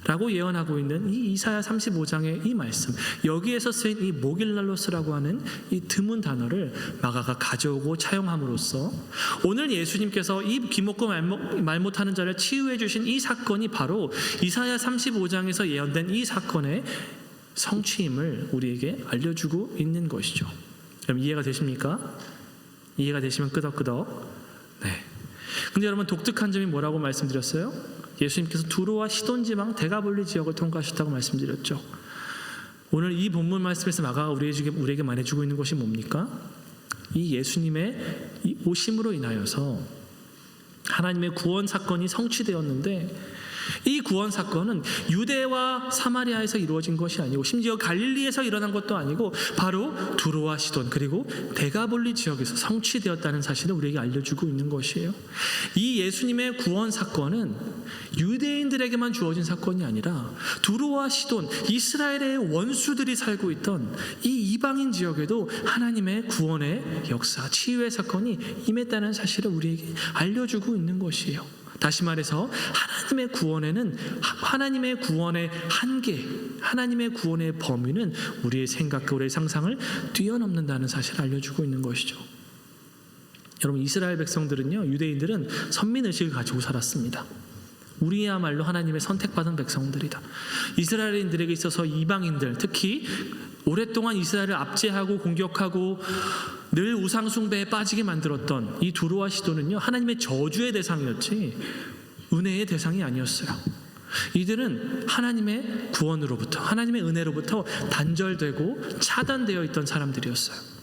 라고 예언하고 있는 이 이사야 35장의 이 말씀, 여기에서 쓰인 이 모길랄로스라고 하는 이 드문 단어를 마가가 가져오고 차용함으로써 오늘 예수님께서 이 귀먹고 말 못하는 자를 치유해 주신 이 사건이 바로 이사야 35장에서 예언된 이 사건의 성취임을 우리에게 알려주고 있는 것이죠. 여러분, 이해가 되십니까? 이해가 되시면 끄덕끄덕. 네. 근데 여러분, 독특한 점이 뭐라고 말씀드렸어요? 예수님께서 두로와 시돈 지방 데가볼리 지역을 통과하셨다고 말씀드렸죠. 오늘 이 본문 말씀에서 마가가 우리에게 말해주고 있는 것이 뭡니까? 이 예수님의 이 오심으로 인하여서 하나님의 구원 사건이 성취되었는데, 이 구원 사건은 유대와 사마리아에서 이루어진 것이 아니고 심지어 갈릴리에서 일어난 것도 아니고 바로 두로와 시돈 그리고 데가볼리 지역에서 성취되었다는 사실을 우리에게 알려주고 있는 것이에요. 이 예수님의 구원 사건은 유대인들에게만 주어진 사건이 아니라 두로와 시돈, 이스라엘의 원수들이 살고 있던 이 이방인 지역에도 하나님의 구원의 역사, 치유의 사건이 임했다는 사실을 우리에게 알려주고 있는 것이에요. 다시 말해서 하나님의 구원에는, 하나님의 구원의 한계, 하나님의 구원의 범위는 우리의 생각과 우리의 상상을 뛰어넘는다는 사실을 알려주고 있는 것이죠. 여러분, 이스라엘 백성들은요, 유대인들은 선민의식을 가지고 살았습니다. 우리야말로 하나님의 선택받은 백성들이다. 이스라엘인들에게 있어서 이방인들, 특히 오랫동안 이스라엘을 압제하고 공격하고 늘 우상 숭배에 빠지게 만들었던 이 두로와 시돈은요, 하나님의 저주의 대상이었지 은혜의 대상이 아니었어요. 이들은 하나님의 구원으로부터, 하나님의 은혜로부터 단절되고 차단되어 있던 사람들이었어요.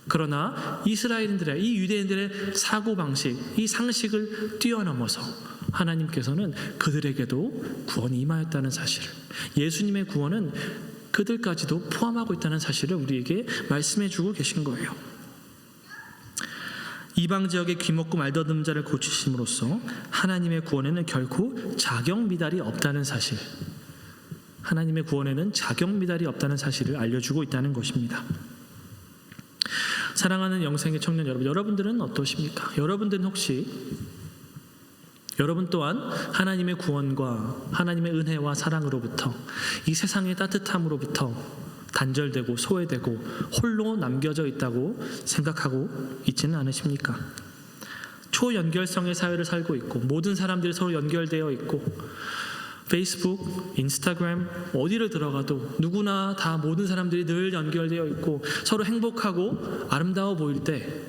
그러나 이스라엘인들의, 이 유대인들의 사고방식, 이 상식을 뛰어넘어서 하나님께서는 그들에게도 구원이 임하였다는 사실, 예수님의 구원은 그들까지도 포함하고 있다는 사실을 우리에게 말씀해 주고 계신 거예요. 이방 지역의 귀먹고 말더듬는 자를 고치심으로써 하나님의 구원에는 결코 자격 미달이 없다는 사실, 하나님의 구원에는 자격 미달이 없다는 사실을 알려주고 있다는 것입니다. 사랑하는 영생의 청년 여러분, 여러분들은 어떠십니까? 여러분들은 혹시 여러분 또한 하나님의 구원과 하나님의 은혜와 사랑으로부터, 이 세상의 따뜻함으로부터 단절되고 소외되고 홀로 남겨져 있다고 생각하고 있지는 않으십니까? 초연결성의 사회를 살고 있고 모든 사람들이 서로 연결되어 있고 페이스북, 인스타그램 어디를 들어가도 누구나 다 모든 사람들이 늘 연결되어 있고 서로 행복하고 아름다워 보일 때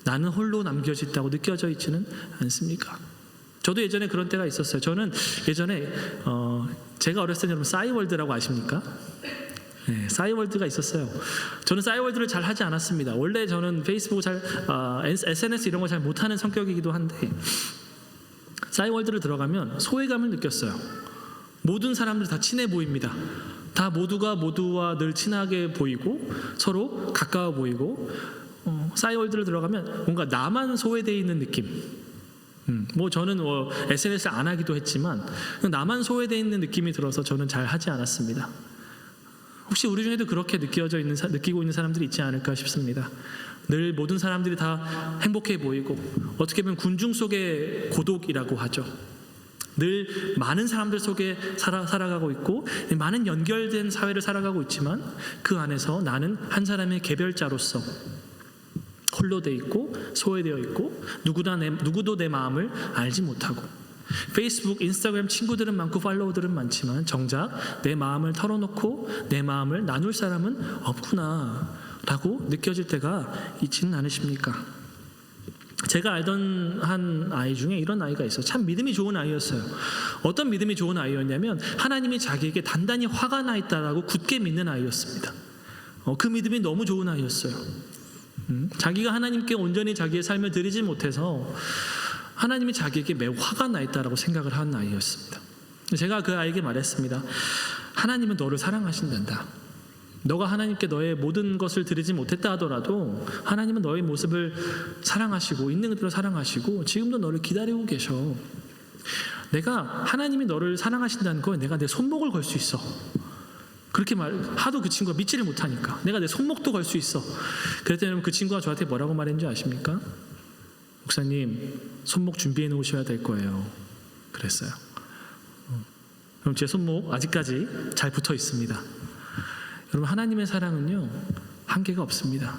나는 홀로 남겨져 있다고 느껴져 있지는 않습니까? 저도 예전에 그런 때가 있었어요. 저는 예전에 제가 어렸을 때 여러분 싸이월드라고 아십니까? 네, 싸이월드가 있었어요. 저는 싸이월드를 잘 하지 않았습니다. 원래 저는 페이스북 SNS 이런 거 잘 못하는 성격이기도 한데 싸이월드를 들어가면 소외감을 느꼈어요. 모든 사람들이 다 친해 보입니다. 다 모두가 모두와 늘 친하게 보이고 서로 가까워 보이고 싸이월드를 들어가면 뭔가 나만 소외되어 있는 느낌. 뭐 저는 SNS 안 하기도 했지만 나만 소외되어 있는 느낌이 들어서 저는 잘 하지 않았습니다. 혹시 우리 중에도 그렇게 느끼고 있는 사람들이 있지 않을까 싶습니다. 늘 모든 사람들이 다 행복해 보이고 어떻게 보면 군중 속의 고독이라고 하죠. 늘 많은 사람들 속에 살아가고 있고 많은 연결된 사회를 살아가고 있지만 그 안에서 나는 한 사람의 개별자로서 홀로 돼 있고 소외되어 있고 누구도 내 마음을 알지 못하고 페이스북, 인스타그램 친구들은 많고 팔로워들은 많지만 정작 내 마음을 털어놓고 내 마음을 나눌 사람은 없구나 라고 느껴질 때가 있지는 않으십니까? 제가 알던 한 아이 중에 이런 아이가 있어요. 참 믿음이 좋은 아이였어요. 어떤 믿음이 좋은 아이였냐면 하나님이 자기에게 단단히 화가 나 있다라고 굳게 믿는 아이였습니다. 그 믿음이 너무 좋은 아이였어요. 자기가 하나님께 온전히 자기의 삶을 드리지 못해서 하나님이 자기에게 매우 화가 나 있다라고 생각을 한 아이였습니다. 제가 그 아이에게 말했습니다. 하나님은 너를 사랑하신단다. 너가 하나님께 너의 모든 것을 드리지 못했다 하더라도 하나님은 너의 모습을 사랑하시고 있는 그대로 사랑하시고 지금도 너를 기다리고 계셔. 내가 하나님이 너를 사랑하신다는 거 내가 내 손목을 걸 수 있어. 그렇게 하도 그 친구가 믿지를 못하니까 내가 내 손목도 걸 수 있어. 그랬더니 그 친구가 저한테 뭐라고 말했는지 아십니까? 목사님, 손목 준비해 놓으셔야 될 거예요. 그랬어요. 그럼 제 손목 아직까지 잘 붙어 있습니다. 여러분, 하나님의 사랑은요 한계가 없습니다.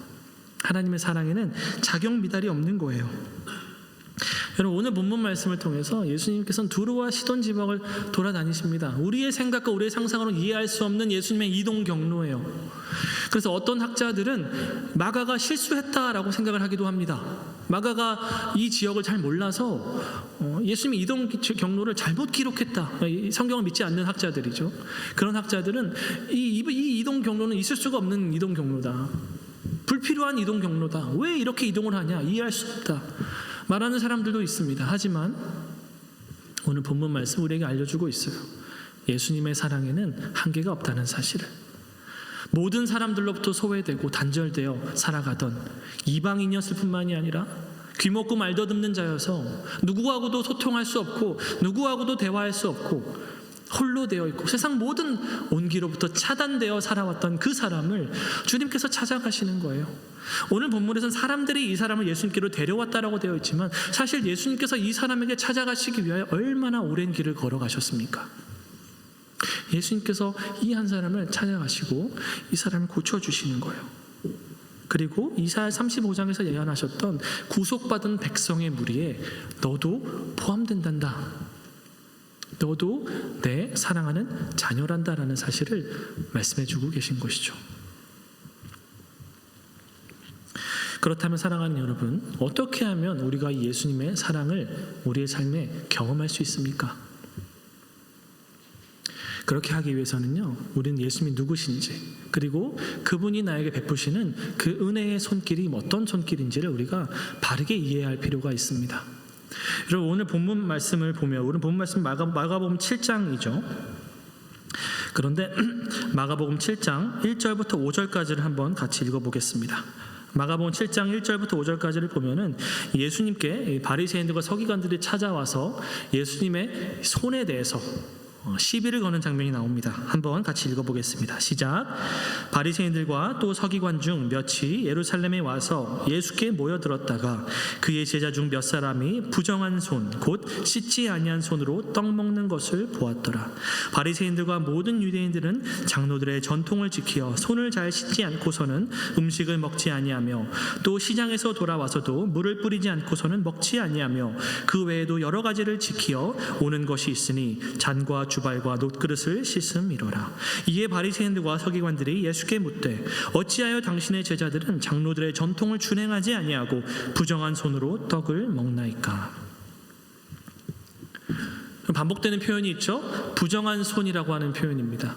하나님의 사랑에는 자격 미달이 없는 거예요. 여러분, 오늘 본문 말씀을 통해서 예수님께서는 두루와 시돈 지방을 돌아다니십니다. 우리의 생각과 우리의 상상으로 이해할 수 없는 예수님의 이동 경로예요. 그래서 어떤 학자들은 마가가 실수했다라고 생각을 하기도 합니다. 마가가 이 지역을 잘 몰라서 예수님의 이동 경로를 잘못 기록했다. 성경을 믿지 않는 학자들이죠. 그런 학자들은 이 이동 경로는 있을 수가 없는 이동 경로다. 불필요한 이동 경로다. 왜 이렇게 이동을 하냐? 이해할 수 없다. 말하는 사람들도 있습니다. 하지만 오늘 본문 말씀 우리에게 알려주고 있어요. 예수님의 사랑에는 한계가 없다는 사실을. 모든 사람들로부터 소외되고 단절되어 살아가던 이방인이었을 뿐만이 아니라 귀먹고 말더듬는 자여서 누구하고도 소통할 수 없고 누구하고도 대화할 수 없고 홀로 되어 있고 세상 모든 온기로부터 차단되어 살아왔던 그 사람을 주님께서 찾아가시는 거예요. 오늘 본문에서는 사람들이 이 사람을 예수님께로 데려왔다라고 되어 있지만 사실 예수님께서 이 사람에게 찾아가시기 위하여 얼마나 오랜 길을 걸어가셨습니까? 예수님께서 이 한 사람을 찾아가시고 이 사람을 고쳐주시는 거예요. 그리고 이사야 35장에서 예언하셨던 구속받은 백성의 무리에 너도 포함된단다. 너도 내 사랑하는 자녀란다라는 사실을 말씀해주고 계신 것이죠. 그렇다면 사랑하는 여러분, 어떻게 하면 우리가 예수님의 사랑을 우리의 삶에 경험할 수 있습니까? 그렇게 하기 위해서는요, 우리는 예수님이 누구신지, 그리고 그분이 나에게 베푸시는 그 은혜의 손길이 어떤 손길인지를 우리가 바르게 이해할 필요가 있습니다. 여러분, 오늘 본문 말씀을 보면, 오늘 본문 말씀 마가복음 7장이죠. 그런데 마가복음 7장 1절부터 5절까지를 한번 같이 읽어보겠습니다. 마가복음 7장 1절부터 5절까지를 보면은 예수님께 바리새인들과 서기관들이 찾아와서 예수님의 손에 대해서 시비를 거는 장면이 나옵니다. 한번 같이 읽어보겠습니다. 시작. 바리새인들과 또 서기관 중 몇이 예루살렘에 와서 예수께 모여들었다가 그의 제자 중 몇 사람이 부정한 손, 곧 씻지 아니한 손으로 떡 먹는 것을 보았더라. 바리새인들과 모든 유대인들은 장로들의 전통을 지키어 손을 잘 씻지 않고서는 음식을 먹지 아니하며 또 시장에서 돌아와서도 물을 뿌리지 않고서는 먹지 아니하며 그 외에도 여러 가지를 지키어 오는 것이 있으니 잔과 주발과 놋그릇을 씻음이로라. 이에 바리새인들과 서기관들이 예수께 묻되 어찌하여 당신의 제자들은 장로들의 전통을 준행하지 아니하고 부정한 손으로 떡을 먹나이까? 반복되는 표현이 있죠. 부정한 손이라고 하는 표현입니다.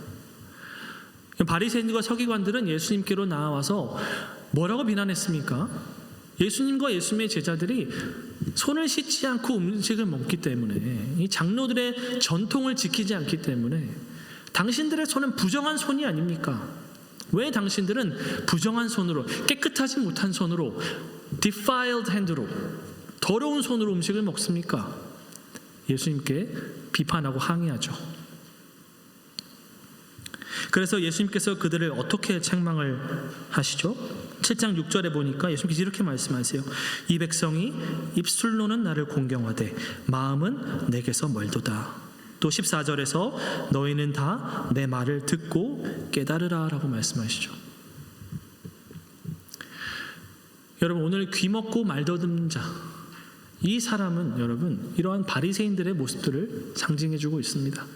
바리새인들과 서기관들은 예수님께로 나와서 뭐라고 비난했습니까? 예수님과 예수님의 제자들이 손을 씻지 않고 음식을 먹기 때문에, 이 장로들의 전통을 지키지 않기 때문에 당신들의 손은 부정한 손이 아닙니까? 왜 당신들은 부정한 손으로, 깨끗하지 못한 손으로, defiled hand로, 더러운 손으로 음식을 먹습니까? 예수님께 비판하고 항의하죠. 그래서 예수님께서 그들을 어떻게 책망을 하시죠? 7장 6절에 보니까 예수님께서 이렇게 말씀하세요. 이 백성이 입술로는 나를 공경하되 마음은 내게서 멀도다. 또 14절에서 너희는 다 내 말을 듣고 깨달으라 라고 말씀하시죠. 여러분, 오늘 귀 먹고 말 더듬는 자, 이 사람은 여러분 이러한 바리새인들의 모습들을 상징해주고 있습니다.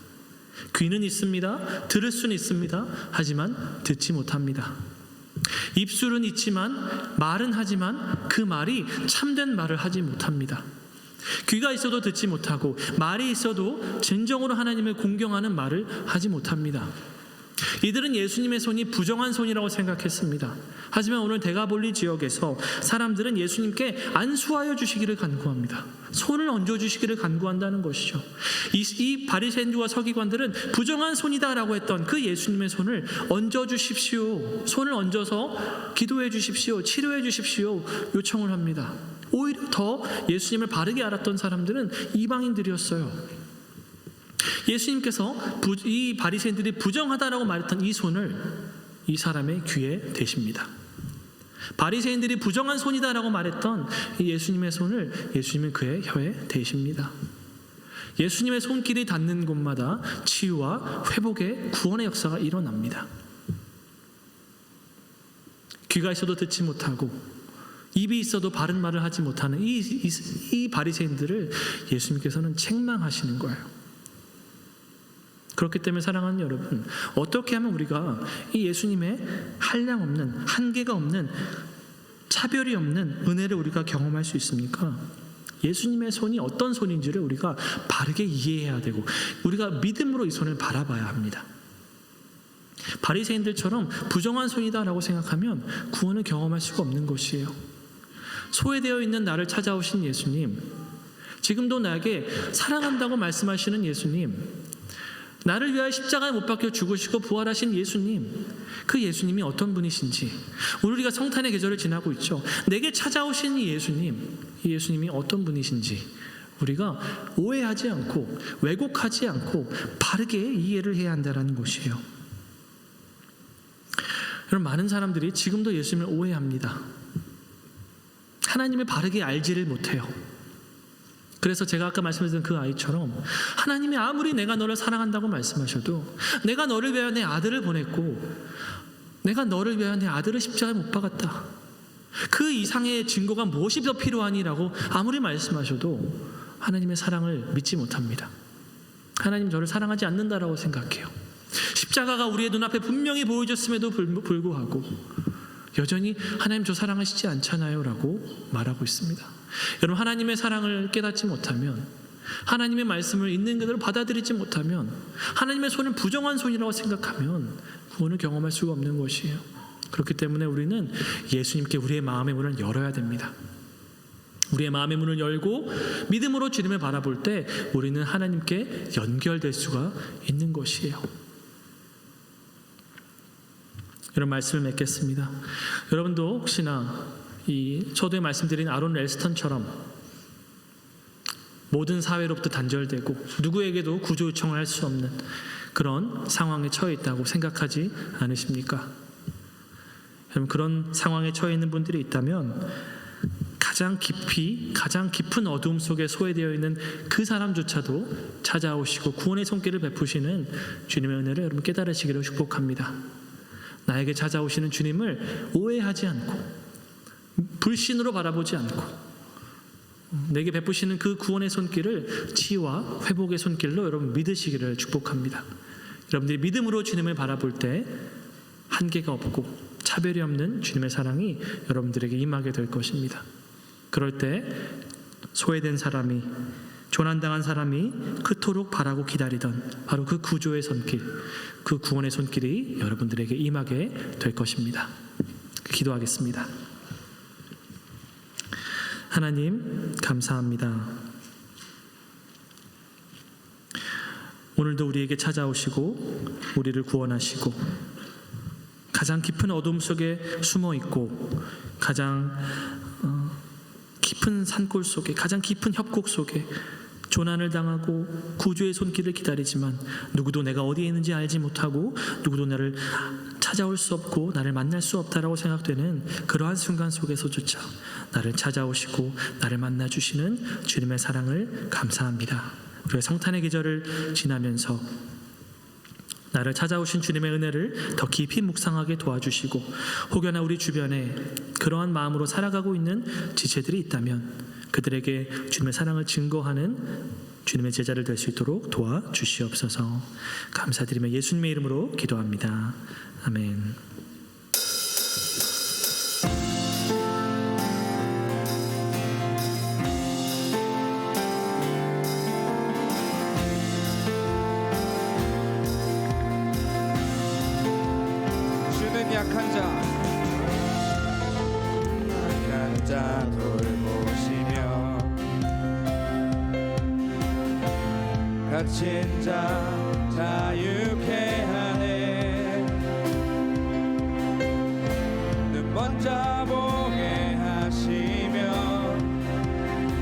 귀는 있습니다. 들을 수는 있습니다. 하지만 듣지 못합니다. 입술은 있지만 말은 하지만 그 말이 참된 말을 하지 못합니다. 귀가 있어도 듣지 못하고 말이 있어도 진정으로 하나님을 공경하는 말을 하지 못합니다. 이들은 예수님의 손이 부정한 손이라고 생각했습니다. 하지만 오늘 데가볼리 지역에서 사람들은 예수님께 안수하여 주시기를 간구합니다. 손을 얹어주시기를 간구한다는 것이죠. 이 바리새인들과 서기관들은 부정한 손이다라고 했던 그 예수님의 손을 얹어주십시오. 손을 얹어서 기도해 주십시오. 치료해 주십시오. 요청을 합니다. 오히려 더 예수님을 바르게 알았던 사람들은 이방인들이었어요. 예수님께서 이 바리새인들이 부정하다라고 말했던 이 손을 이 사람의 귀에 대십니다. 바리새인들이 부정한 손이다라고 말했던 이 예수님의 손을 예수님은 그의 혀에 대십니다. 예수님의 손길이 닿는 곳마다 치유와 회복의 구원의 역사가 일어납니다. 귀가 있어도 듣지 못하고 입이 있어도 바른 말을 하지 못하는 이 바리새인들을 예수님께서는 책망하시는 거예요. 그렇기 때문에 사랑하는 여러분, 어떻게 하면 우리가 이 예수님의 한량없는, 한계가 없는, 차별이 없는 은혜를 우리가 경험할 수 있습니까? 예수님의 손이 어떤 손인지를 우리가 바르게 이해해야 되고 우리가 믿음으로 이 손을 바라봐야 합니다. 바리새인들처럼 부정한 손이다라고 생각하면 구원을 경험할 수가 없는 것이에요. 소외되어 있는 나를 찾아오신 예수님, 지금도 나에게 사랑한다고 말씀하시는 예수님, 나를 위하여 십자가에 못 박혀 죽으시고 부활하신 예수님, 그 예수님이 어떤 분이신지, 우리가 성탄의 계절을 지나고 있죠. 내게 찾아오신 이 예수님이 어떤 분이신지 우리가 오해하지 않고 왜곡하지 않고 바르게 이해를 해야 한다는 것이에요. 여러분, 많은 사람들이 지금도 예수님을 오해합니다. 하나님을 바르게 알지를 못해요. 그래서 제가 아까 말씀드린 그 아이처럼 하나님이 아무리 내가 너를 사랑한다고 말씀하셔도 내가 너를 위하여 내 아들을 보냈고 내가 너를 위하여 내 아들을 십자가에 못 박았다, 그 이상의 증거가 무엇이 더 필요하니라고 아무리 말씀하셔도 하나님의 사랑을 믿지 못합니다. 하나님 저를 사랑하지 않는다라고 생각해요. 십자가가 우리의 눈앞에 분명히 보여졌음에도 불구하고 여전히 하나님 저 사랑하시지 않잖아요 라고 말하고 있습니다. 여러분, 하나님의 사랑을 깨닫지 못하면 하나님의 말씀을 있는 그대로 받아들이지 못하면, 하나님의 손은 부정한 손이라고 생각하면 구원을 경험할 수가 없는 것이에요. 그렇기 때문에 우리는 예수님께 우리의 마음의 문을 열어야 됩니다. 우리의 마음의 문을 열고 믿음으로 주님을 바라볼 때 우리는 하나님께 연결될 수가 있는 것이에요. 이런 말씀을 맺겠습니다. 여러분도 혹시나 이 저도 말씀드린 아론 렐스턴처럼 모든 사회로부터 단절되고 누구에게도 구조 요청을 할 수 없는 그런 상황에 처해 있다고 생각하지 않으십니까? 여러분, 그런 상황에 처해 있는 분들이 있다면 가장 깊은 어두움 속에 소외되어 있는 그 사람조차도 찾아오시고 구원의 손길을 베푸시는 주님의 은혜를 여러분 깨달으시기를 축복합니다. 나에게 찾아오시는 주님을 오해하지 않고 불신으로 바라보지 않고 내게 베푸시는 그 구원의 손길을 치유와 회복의 손길로 여러분 믿으시기를 축복합니다. 여러분들이 믿음으로 주님을 바라볼 때 한계가 없고 차별이 없는 주님의 사랑이 여러분들에게 임하게 될 것입니다. 그럴 때 소외된 사람이, 조난당한 사람이 그토록 바라고 기다리던 바로 그 구조의 손길, 그 구원의 손길이 여러분들에게 임하게 될 것입니다. 기도하겠습니다. 하나님, 감사합니다. 오늘도 우리에게 찾아오시고 우리를 구원하시고 가장 깊은 어둠 속에 숨어 있고 가장 깊은 산골 속에, 가장 깊은 협곡 속에 조난을 당하고 구주의 손길을 기다리지만 누구도 내가 어디에 있는지 알지 못하고 누구도 나를 찾아올 수 없고 나를 만날 수 없다라고 생각되는 그러한 순간 속에서조차 나를 찾아오시고 나를 만나주시는 주님의 사랑을 감사합니다. 우리의 성탄의 계절을 지나면서 나를 찾아오신 주님의 은혜를 더 깊이 묵상하게 도와주시고 혹여나 우리 주변에 그러한 마음으로 살아가고 있는 지체들이 있다면 그들에게 주님의 사랑을 증거하는 주님의 제자를 될 수 있도록 도와주시옵소서. 감사드리며 예수님의 이름으로 기도합니다. 아멘. 약한 자 돌보시며 갇힌 자 자유케 하네. 눈 먼저 보게 하시며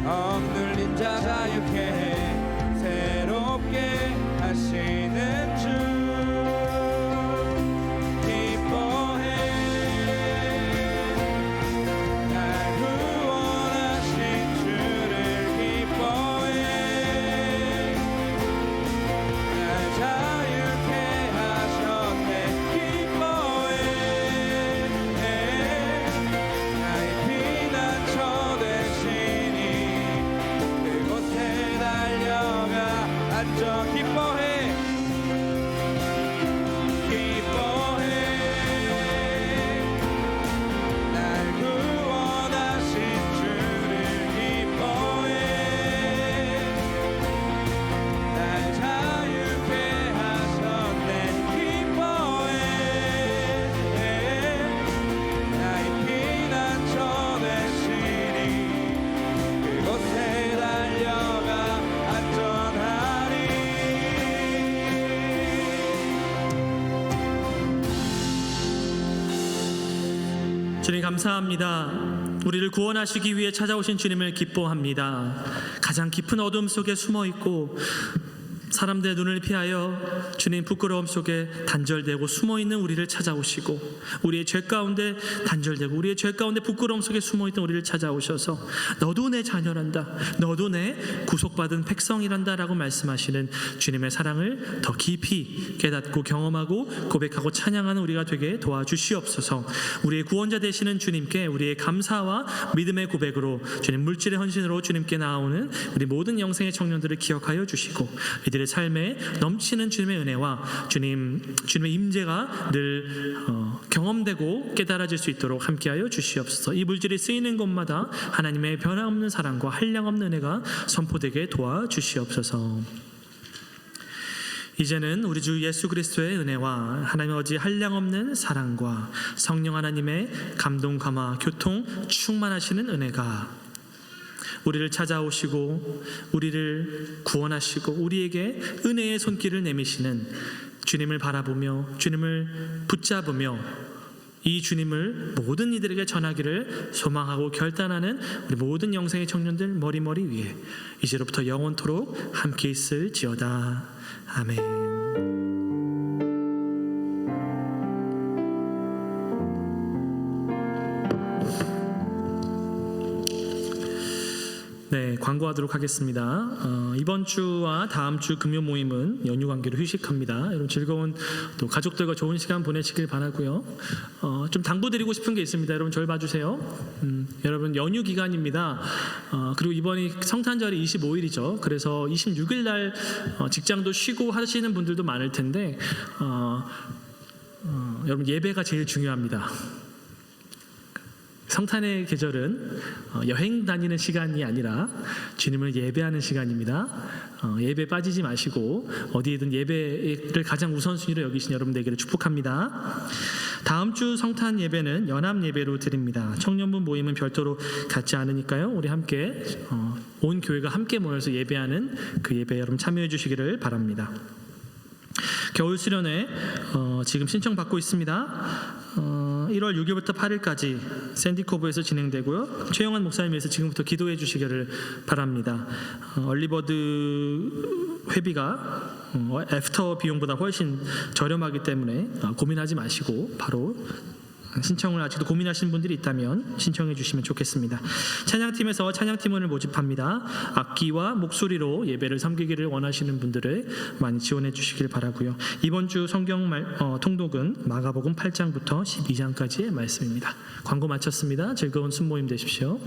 억눌린 자 자유케 해 새롭게 하시는 주 주님 감사합니다. 우리를 구원하시기 위해 찾아오신 주님을 기뻐합니다. 가장 깊은 어둠 속에 숨어 있고 사람들의 눈을 피하여 주님 부끄러움 속에 단절되고 숨어있는 우리를 찾아오시고 우리의 죄 가운데 단절되고 우리의 죄 가운데 부끄러움 속에 숨어있던 우리를 찾아오셔서 너도 내 자녀란다, 너도 내 구속받은 백성이란다 라고 말씀하시는 주님의 사랑을 더 깊이 깨닫고 경험하고 고백하고 찬양하는 우리가 되게 도와주시옵소서. 우리의 구원자 되시는 주님께 우리의 감사와 믿음의 고백으로 주님 물질의 헌신으로 주님께 나아오는 우리 모든 영생의 청년들을 기억하여 주시고 이들의 우리들의 삶에 넘치는 주님의 은혜와 주님의 임재가 늘 경험되고 깨달아질 수 있도록 함께하여 주시옵소서. 이 물질이 쓰이는 곳마다 하나님의 변함없는 사랑과 한량없는 은혜가 선포되게 도와주시옵소서. 이제는 우리 주 예수 그리스도의 은혜와 하나님의 어지 한량없는 사랑과 성령 하나님의 감동, 감화, 교통, 충만하시는 은혜가 우리를 찾아오시고 우리를 구원하시고 우리에게 은혜의 손길을 내미시는 주님을 바라보며 주님을 붙잡으며 이 주님을 모든 이들에게 전하기를 소망하고 결단하는 우리 모든 영생의 청년들 머리머리 위에 이제로부터 영원토록 함께 있을지어다. 아멘. 네, 광고하도록 하겠습니다. 이번 주와 다음 주 금요 모임은 연휴 관계로 휴식합니다. 여러분 즐거운 또 가족들과 좋은 시간 보내시길 바라고요. 좀 당부드리고 싶은 게 있습니다. 여러분 저를 봐주세요. 여러분 연휴 기간입니다. 그리고 이번이 성탄절이 25일이죠. 그래서 26일 날 직장도 쉬고 하시는 분들도 많을 텐데 여러분 예배가 제일 중요합니다. 성탄의 계절은 여행 다니는 시간이 아니라 주님을 예배하는 시간입니다. 예배 빠지지 마시고 어디에든 예배를 가장 우선순위로 여기신 여러분 되기를 축복합니다. 다음 주 성탄 예배는 연합 예배로 드립니다. 청년부 모임은 별도로 갖지 않으니까요. 우리 함께 온 교회가 함께 모여서 예배하는 그 예배 여러분 참여해 주시기를 바랍니다. 겨울 수련회 지금 신청받고 있습니다. 1월 6일부터 8일까지 샌디코브에서 진행되고요. 최영환 목사님 위해서 지금부터 기도해 주시기를 바랍니다. 얼리버드 회비가 애프터 비용보다 훨씬 저렴하기 때문에 고민하지 마시고 바로 신청을 아직도 고민하시는 분들이 있다면 신청해 주시면 좋겠습니다. 찬양팀에서 찬양팀원을 모집합니다. 악기와 목소리로 예배를 섬기기를 원하시는 분들을 많이 지원해 주시길 바라고요. 이번 주 성경 통독은 마가복음 8장부터 12장까지의 말씀입니다. 광고 마쳤습니다. 즐거운 순모임 되십시오.